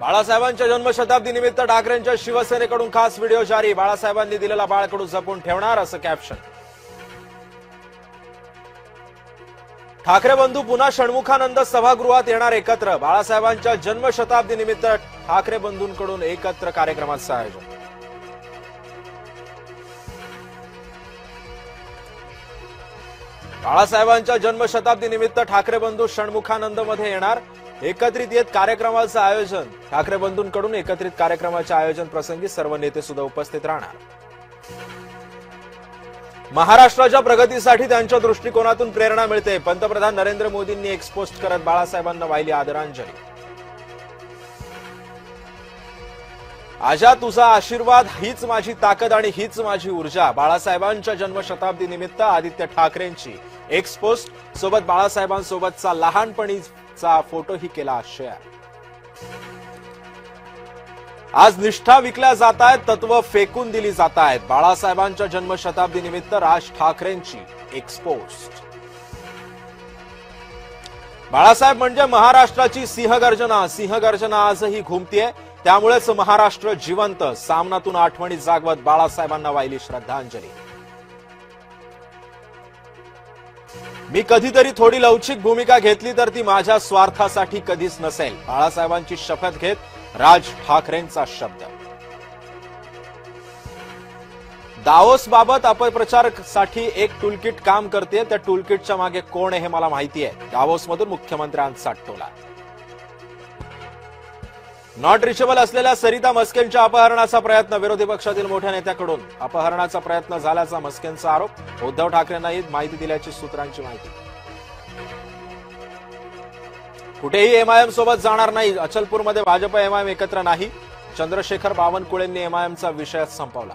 बाळासाहेबांच्या जन्मशताब्दी निमित्त ठाकरेंच्या शिवसेनेकडून खास व्हिडिओ जारी। बाळासाहेबांनी दिलेला बाळकडू जपून ठेवणार असं कॅप्शन। ठाकरे बंधू पुन्हा षण्मुखानंद सभागृहात येणार एकत्र। बाळासाहेबांच्या जन्मशताब्दी निमित्त ठाकरे बंधूंकडून एकत्र कार्यक्रमाचं आयोजन। बाळासाहेबांच्या जन्मशताब्दी निमित्त ठाकरे बंधू षण्मुखानंद मध्ये येणार। एकत्रित येत कार्यक्रमाचं आयोजन। ठाकरे बंधूंकडून एकत्रित कार्यक्रमाच्या आयोजन प्रसंगी सर्व नेते सुद्धा उपस्थित राहणार। महाराष्ट्राच्या प्रगतीसाठी त्यांच्या दृष्टिकोनातून प्रेरणा मिळते। पंतप्रधान नरेंद्र मोदींनी एक्सपोस्ट करत बाळासाहेबांना वाहिली आदरांजली। आजा तुझा आशीर्वाद हीच माझी ताकद आणि हीच माझी ऊर्जा। बाळासाहेबांच्या जन्मशताब्दी निमित्त आदित्य ठाकरेंची एक्सपोस्ट सोबत बाळासाहेबांसोबतचा लहानपणीचा फोटोही केला शेअर। आज निष्ठा विकल्या जात आहेत, तत्व फेकून दिली जात आहेत। बाळासाहेबांच्या जन्मशताब्दी निमित्त राज ठाकरेंची एक्सपोस्ट। बाळासाहेब म्हणजे महाराष्ट्राची सिंहगर्जना। सिंहगर्जना आजही घुमतीये, त्यामुळेच महाराष्ट्र जिवंत। सामनातून आठवणी जागवत बाळासाहेबांना वाहिली श्रद्धांजली। मी कधीतरी थोडी लवचिक भूमिका घेतली तर ती माझ्या स्वार्थासाठी कधीच नसेल। बाळासाहेबांची शपथ घेत राज ठाकरेंचा शब्द। दावोस बाबत अपप्रचारासाठी एक टूलकिट काम करते। त्या टूलकिटच्या मागे कोण आहे हे मला माहिती आहे। दावोसमधून मुख्यमंत्र्यांचा टोला। नॉट रिचेबल असलेल्या सरिता मस्केंच्या अपहरणाचा प्रयत्न। विरोधी पक्षातील मोठ्या नेत्याकडून अपहरणाचा प्रयत्न झाल्याचा मस्केंचा आरोप। उद्धव ठाकरेंनाही माहिती दिल्याची सूत्रांची माहिती। कुठेही एमआयएम सोबत जाणार नाही। अचलपूरमध्ये भाजप एमआयएम एकत्र नाही। चंद्रशेखर बावनकुळेंनी एमआयएमचा विषय संपवला।